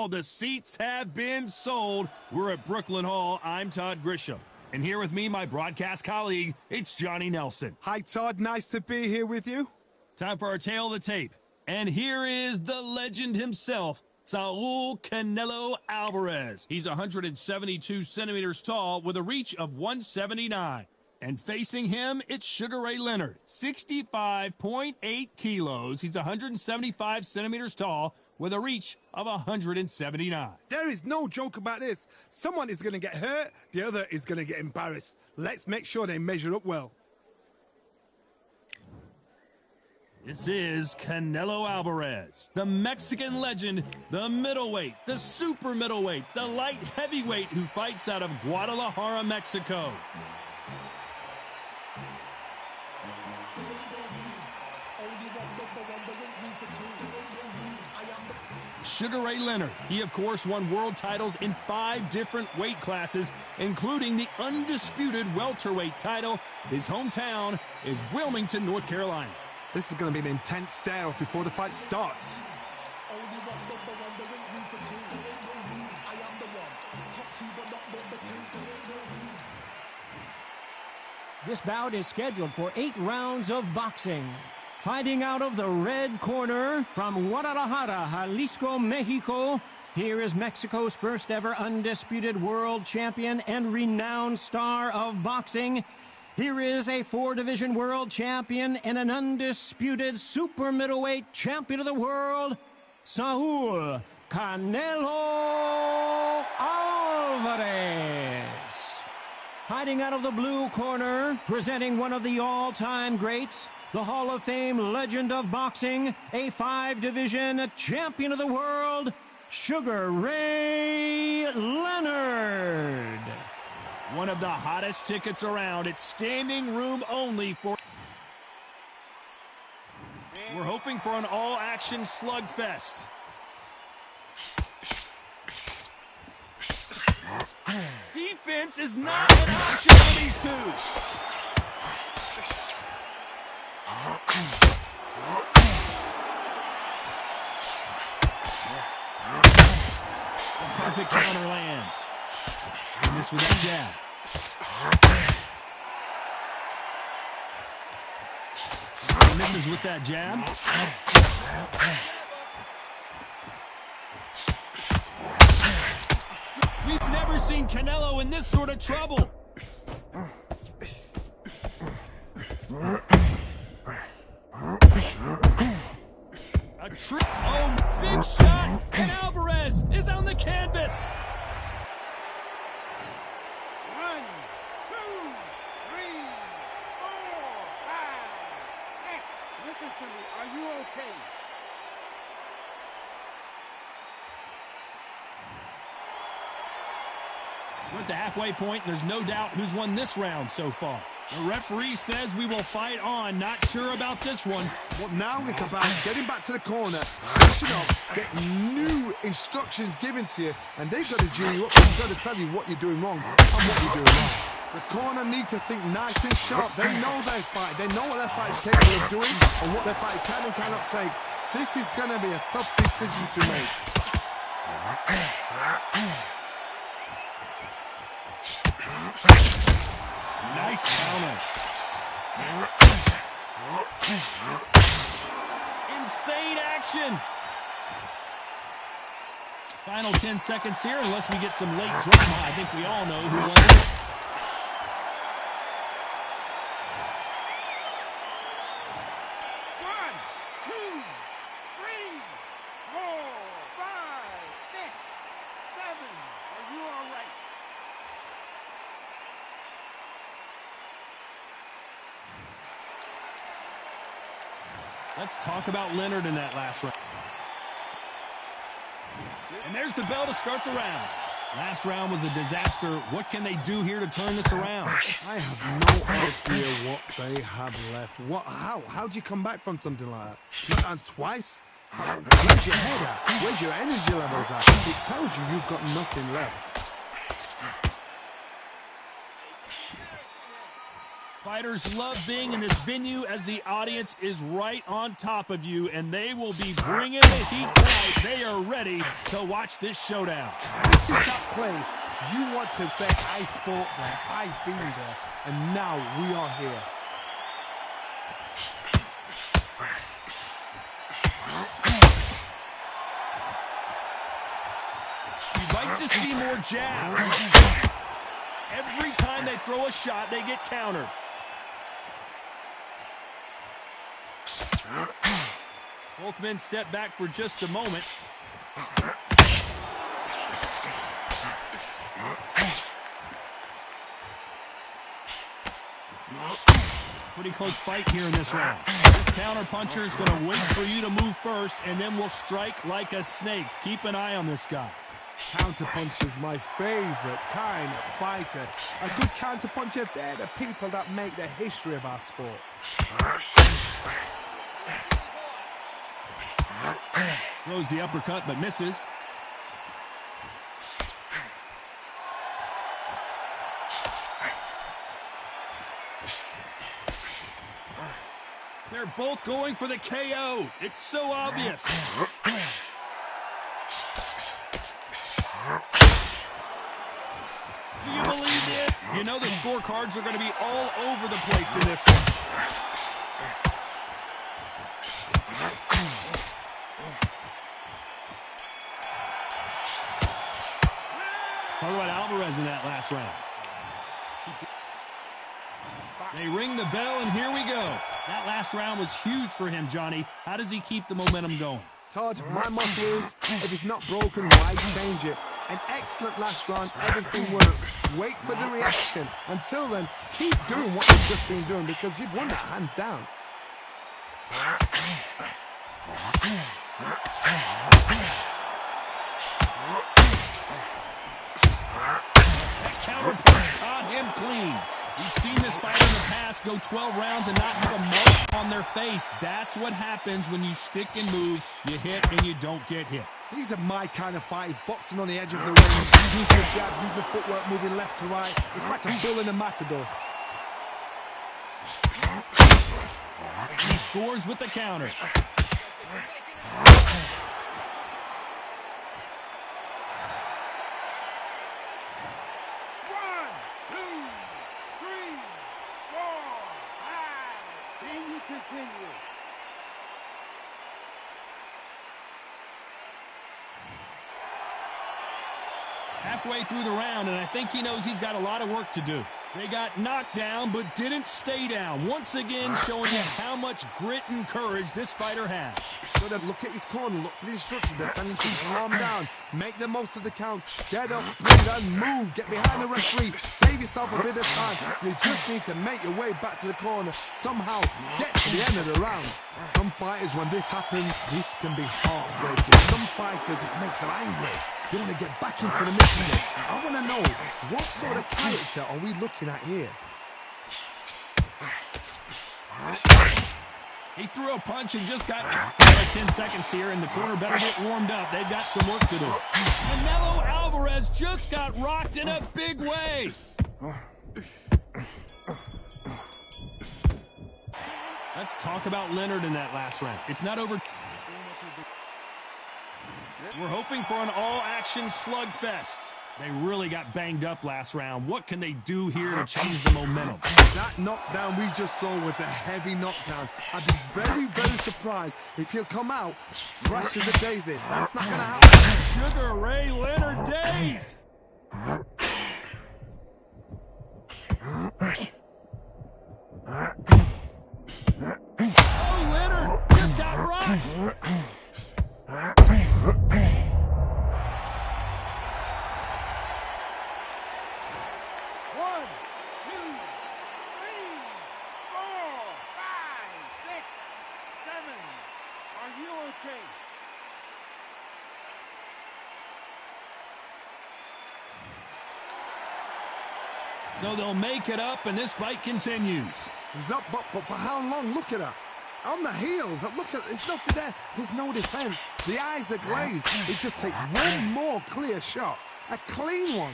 All the seats have been sold. We're at Brooklyn Hall. I'm Todd Grisham. And here with me, my broadcast colleague, it's Johnny Nelson. Hi, Todd. Nice to be here with you. Time for our tale of the tape. And here is the legend himself, Saul Canelo Alvarez. He's 172 centimeters tall with a reach of 179. And facing him, it's Sugar Ray Leonard, 65.8 kilos. He's 175 centimeters tall with a reach of 179. There is no joke about this. Someone is going to get hurt, the other is going to get embarrassed. Let's make sure they measure up well. This is Canelo Alvarez, the Mexican legend, the middleweight, the super middleweight, the light heavyweight who fights out of Guadalajara, Mexico. Sugar Ray Leonard. He, of course, won world titles in 5 different weight classes, including the undisputed welterweight title. His hometown is Wilmington, North Carolina. This is going to be an intense stare-off before the fight starts. This bout is scheduled for 8 rounds of boxing. Fighting out of the red corner from Guadalajara, Jalisco, Mexico, here is Mexico's first ever undisputed world champion and renowned star of boxing. Here is a 4-division world champion and an undisputed super middleweight champion of the world, Saul Canelo Alvarez. Fighting out of the blue corner, presenting one of the all-time greats, the Hall of Fame legend of boxing, a 5-division champion of the world, Sugar Ray Leonard. One of the hottest tickets around. It's standing room only for... We're hoping for an all-action slugfest. Defense is not an option for these two. The perfect counter lands. And this with that jab. And misses with that jab. We've never seen Canelo in this sort of trouble. Oh, big shot, and Alvarez is on the canvas. 1, 2, 3, 4, 5, 6. Listen to me. Are you okay? We're at the halfway point, and there's no doubt who's won this round so far. The referee says we will fight on. Not sure about this one. Well, now it's about getting back to the corner, pushing up, getting new instructions given to you, and they've got to G you up. They've got to tell you what you're doing wrong and what you're doing right. The corner need to think nice and sharp. They know their fight. They know what their fight is capable of doing and what their fight can and cannot take. This is going to be a tough decision to make. Nice counter. Insane action. Final 10 seconds here, unless we get some late drama. I think we all know who won this. Let's talk about Leonard in that last round. And there's the bell to start the round. Last round was a disaster. What can they do here to turn this around? I have no idea what they have left. How do you come back from something like that? Not down twice? Where's your head at? Where's your energy levels at? It tells you you've got nothing left. Fighters love being in this venue as the audience is right on top of you, and they will be bringing the heat tonight. They are ready to watch this showdown. This is that place you want to say, I fought there, I've been there, and now we are here. You'd like to see more jabs. Every time they throw a shot, they get countered. Both men step back for just a moment. Pretty close fight here in this round. This counter puncher is going to wait for you to move first, and then will strike like a snake. Keep an eye on this guy. Counterpuncher's my favorite kind of fighter. A good counterpuncher, they're the people that make the history of our sport. Throws the uppercut but misses. They're both going for the KO. It's so obvious. Do you believe it? You know the scorecards are going to be all over the place in this one. Let's talk about Alvarez in that last round. They ring the bell, and here we go. That last round was huge for him, Johnny. How does he keep the momentum going? Todd, my motto is, if it's not broken, why change it? An excellent last round, everything works. Wait for the reaction. Until then, keep doing what you've just been doing, because you've won that hands down. That counter punch caught him clean. We've seen this fighter in the past go 12 rounds and not have a mark on their face. That's what happens when you stick and move. You hit and you don't get hit. These are my kind of fighters, boxing on the edge of the ring, using the jab, using the footwork, moving left to right. It's like a bull in a matador. He scores with the counter. Continue. Halfway through the round, and I think he knows he's got a lot of work to do. They got knocked down, but didn't stay down. Once again, showing you how much grit and courage this fighter has. So then look at his corner, look for the instructions. They're telling him to calm down, make the most of the count, get up, breathe and move, get behind the referee, save yourself a bit of time. You just need to make your way back to the corner, somehow get to the end of the round. Some fighters, when this happens, this can be heartbreaking. Some fighters, it makes them angry. They want to get back into the mix of it. I want to know, what sort of character are we looking at here? He threw a punch and just got 10 seconds here, and the corner better get warmed up. They've got some work to do. Canelo Alvarez just got rocked in a big way. Let's talk about Leonard in that last round. It's not over. We're hoping for an all-action slugfest. They really got banged up last round. What can they do here to change the momentum? That knockdown we just saw was a heavy knockdown. I'd be very, very surprised if he'll come out fresh as a daisy. That's not going to happen. Sugar Ray Leonard dazed. Oh, Leonard just got rocked. 7. Are you okay? So they'll make it up, and this fight continues. He's up, but for how long? Look at that. On the heels, look at, there's nothing there. There's no defense. The eyes are glazed. It just takes one more clear shot. A clean one.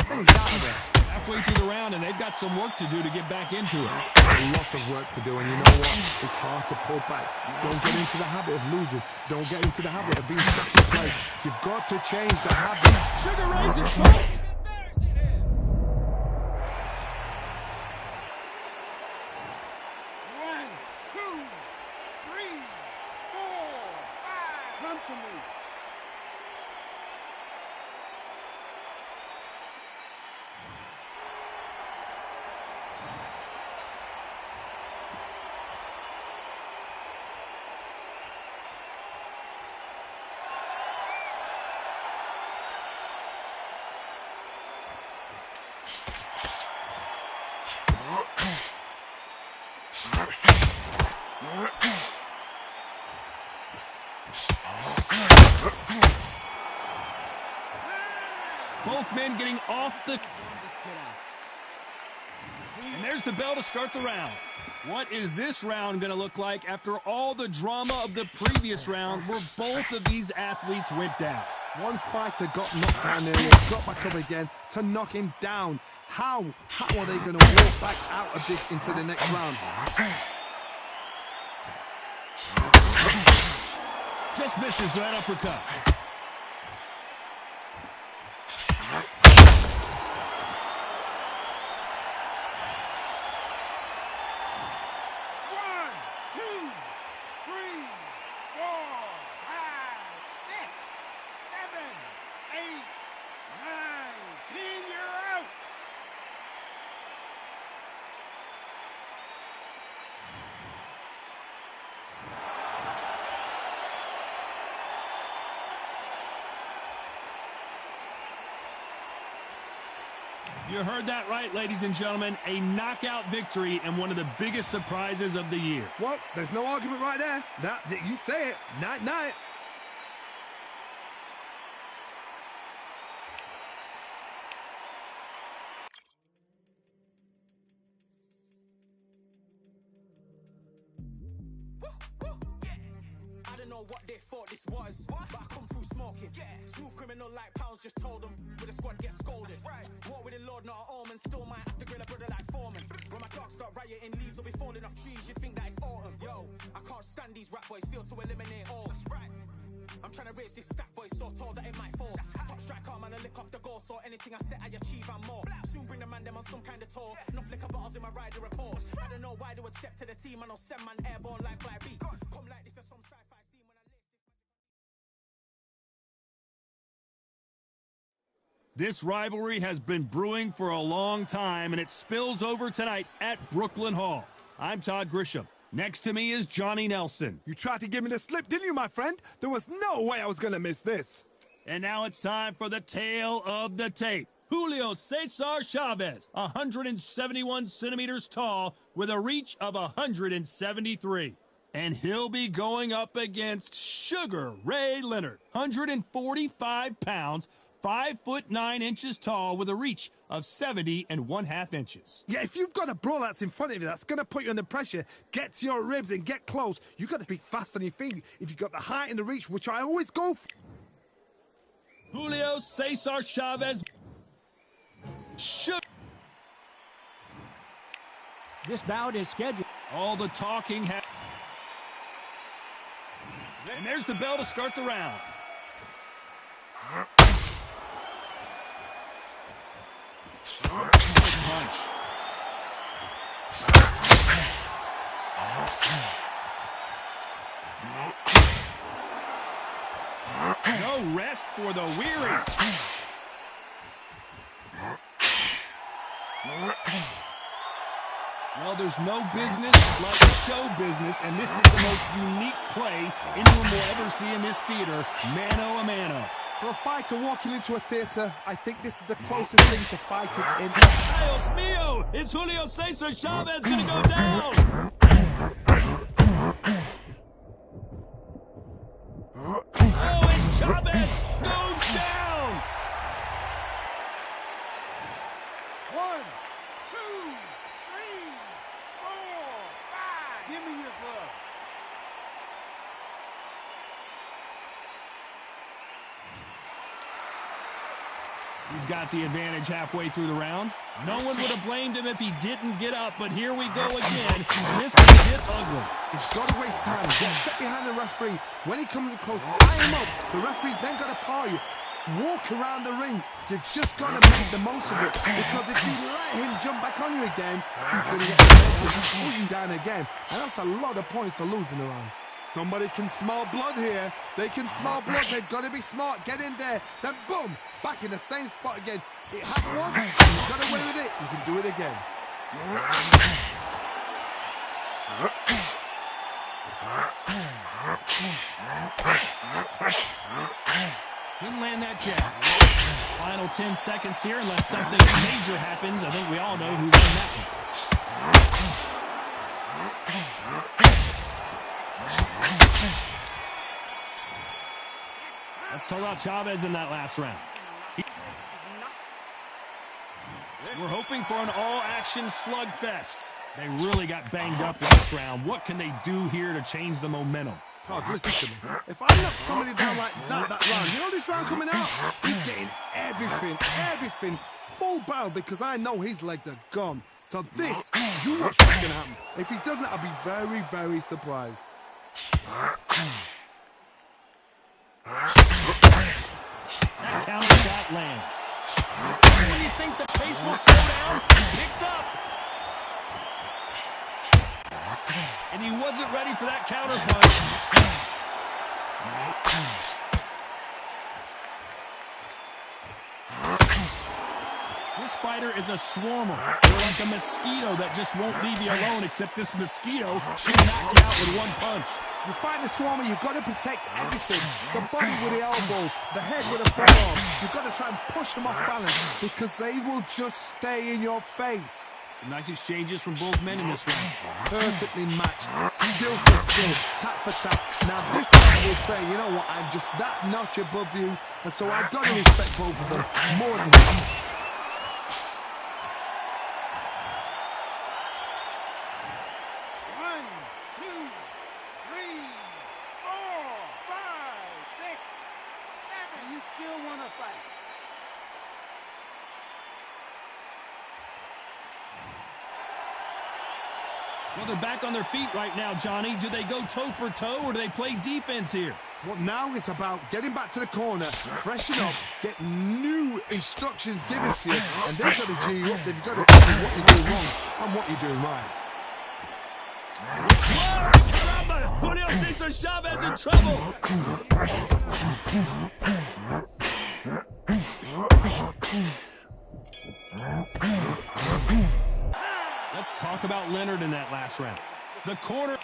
Then he's out of there. Halfway through the round, and they've got some work to do to get back into it. A lot of work to do, and you know what? It's hard to pull back. Don't get into the habit of losing. Don't get into the habit of being second place. You've got to change the habit. Sugar Ray's in trouble. One, two, three, four, five. Come to me. Both men getting off the... And there's the bell to start the round. What is this round going to look like after all the drama of the previous round where both of these athletes went down? One fighter got knocked down earlier, got back up again to knock him down. How are they going to walk back out of this into the next round? Just misses that uppercut. One, two, three, four, five, six, seven, eight, nine, 10. You're out. You heard that right, ladies and gentlemen. A knockout victory and one of the biggest surprises of the year. Well, there's no argument right there. You say it. Night, night. I don't know what they thought this was, but I come through smoking. Smooth criminal like pounds, just told them with a squad get scolded. Walk with the Lord, not an almond. Still might have to grill a brother like Foreman. When my dogs start rioting, leaves will be falling off trees. You'd think that it's autumn. Yo, I can't stand these rap boys, feel to eliminate all. I'm trying to raise this stack boy so tall that it might fall. Top striker, man, I lick off the goal, so anything I set, I achieve and more. Soon bring the man them on some kind of tour. Enough liquor bottles in my rider report. I don't know why they would step to the team, and I'll send man airborne like fly beat. Come like this as some sci-fi scene when I lace this. This rivalry has been brewing for a long time, and it spills over tonight at Brooklyn Hall. I'm Todd Grisham. Next to me is Johnny Nelson. You tried to give me the slip, didn't you, my friend? There was no way I was going to miss this. And now it's time for the tale of the tape. Julio Cesar Chavez, 171 centimeters tall with a reach of 173. And he'll be going up against Sugar Ray Leonard, 145 pounds, 5'9" tall with a reach of 70½ inches. Yeah, if you've got a bro that's in front of you that's going to put you under pressure, get to your ribs and get close, you've got to be fast on your feet. If you've got the height and the reach, which I always go for. Julio Cesar Chavez. This bout is scheduled. All the talking has... And there's the bell to start the round. Punch. No rest for the weary. Well, there's no business like show business, and this is the most unique play anyone will ever see in this theater, mano a mano. For a fighter walking into a theater, I think this is the closest thing to fighting in. Dios mío! Is Julio Cesar Chavez going to go down? Oh, and Chavez goes down! 1, 2, 3, 4, 5. Give me your glove. He's got the advantage halfway through the round. No one would have blamed him if he didn't get up, but here we go again. This could get ugly. He's got to waste time. Get a step behind the referee. When he comes close, tie him up. The referee's then got to paw you. Walk around the ring. You've just got to make the most of it, because if you let him jump back on you again, he's going to get pulled you down again, and that's a lot of points to lose in the round. Somebody can smell blood here. They can smell blood. They've got to be smart. Get in there. Then boom, back in the same spot again. It happened once. You got away with it. You can do it again. Didn't land that jab. Final 10 seconds here, unless something major happens. I think we all know who won that one. Let's talk about Chavez in that last round. We're hoping for an all-action slugfest. They really got banged up last round. What can they do here to change the momentum? Todd, listen to me. If I knock somebody down like that round, you know this round coming out? He's getting everything full barrel, because I know his legs are gone. So this, you watch what's going to happen. If he doesn't, I'll be very, very surprised. That counter shot lands. When you think the pace will slow down, he picks up. And he wasn't ready for that counter punch. This fighter is a swarmer. They're like a mosquito that just won't leave you alone, except this mosquito can knock you out with one punch. You fight the swarmer, you've got to protect everything. The body with the elbows, the head with the forearm. You've got to try and push them off balance, because they will just stay in your face. Some nice exchanges from both men in this round. Perfectly matched, skill for skill, tap for tap. Now this guy will say, you know what, I'm just that notch above you, and so I've got to respect both of them more than that. Well, they're back on their feet right now, Johnny. Do they go toe for toe, or do they play defense here? Well, now it's about getting back to the corner, freshen up, get new instructions given to you, and they've got to G you up. They've got to tell you what you're doing wrong and what you're doing right. Whoa, caramba! Julio Cesar Chavez in trouble! Let's talk about Leonard in that last round. The corner.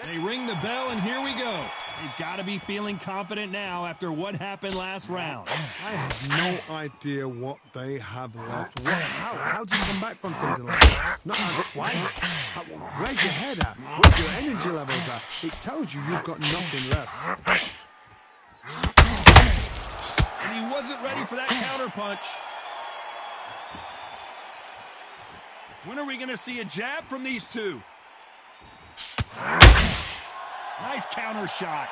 They ring the bell, and here we go. They've got to be feeling confident now after what happened last round. I have no idea what they have left. How did you come back from something like that? Not twice. Where's your head at? Where's your energy levels at? It tells you you've got nothing left. And he wasn't ready for that counter punch. When are we going to see a jab from these two? Nice counter shot.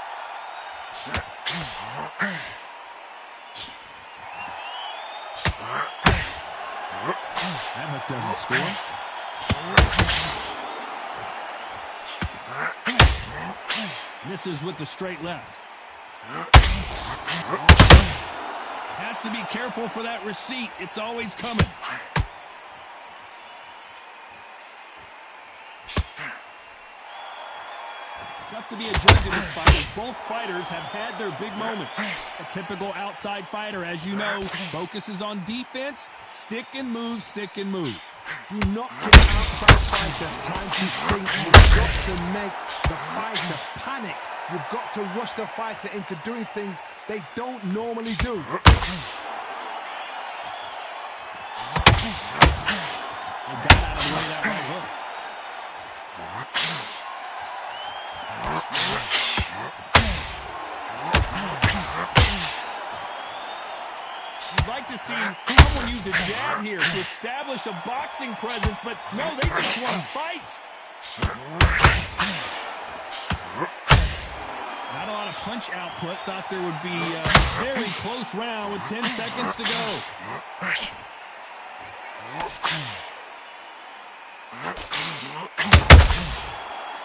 That hook doesn't score. Misses with the straight left. Has to be careful for that receipt. It's always coming. Tough to be a judge in this fight. Both fighters have had their big moments. A typical outside fighter, as you know, focuses on defense, stick and move, stick and move. Do not give an outside fighter time to think. You've got to make the fighter panic. You've got to rush the fighter into doing things they don't normally do. They got out of the way of that right hook. You'd like to see someone use a jab here to establish a boxing presence, but no, they just want to fight. Not a lot of punch output. Thought there would be very close round with 10 seconds to go.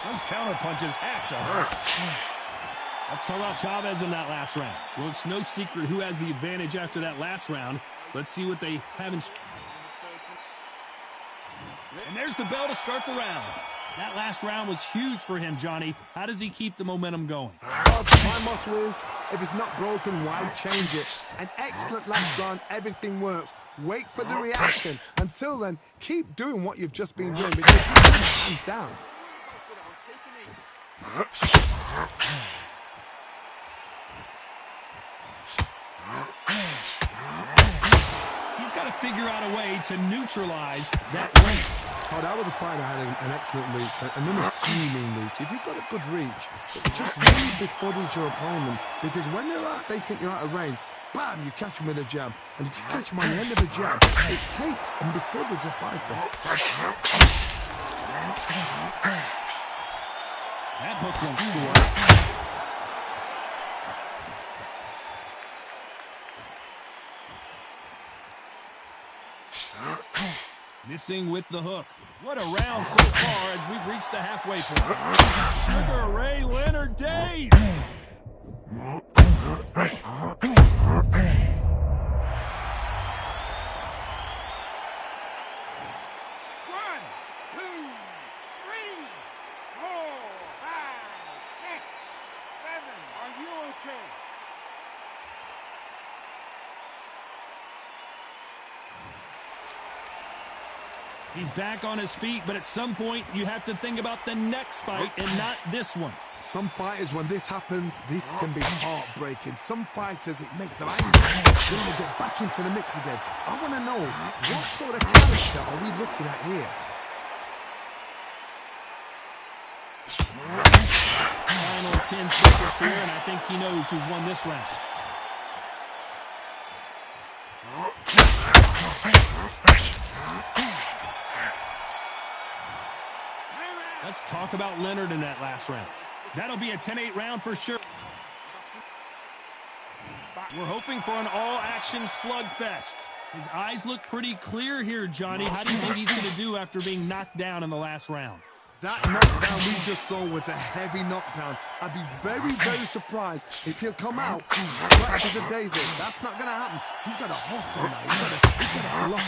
Those counter punches have to hurt. Let's talk about Chavez in that last round. Well, it's no secret who has the advantage after that last round. Let's see what they have in. And there's the bell to start the round. That last round was huge for him, Johnny. How does he keep the momentum going? My motto is, if it's not broken, why change it? An excellent last round, everything works. Wait for the reaction. Until then, keep doing what you've just been doing because you're hands down. He's got to figure out a way to neutralize that reach. Oh, that was a fight that had an excellent reach, an unassuming reach. If you've got a good reach, just really befuddles your opponent because when they're out, they think you're out of range. Bam, you catch them with a jab. And if you catch them on the end of a jab, it takes and befuddles a fighter. That hook won't score. Missing with the hook. What a round so far as we've reached the halfway point. Sugar Ray Leonard days. 1, 2, 3, 4, 5, 6, 7. Are you okay? He's back on his feet, but at some point you have to think about the next fight and not this one. Some fighters, when this happens, this can be heartbreaking. Some fighters, it makes them angry. They want to get back into the mix again. I want to know, what sort of character are we looking at here? Final 10 seconds here, and I think he knows who's won this round. Let's talk about Leonard in that last round. That'll be a 10-8 round for sure. We're hoping for an all-action slugfest. His eyes look pretty clear here, Johnny. How do you think he's going to do after being knocked down in the last round? That knockdown we just saw was a heavy knockdown. I'd be very, very surprised if he'll come out right as a daisy. That's not going to happen. He's got a hustle now. He's got a block.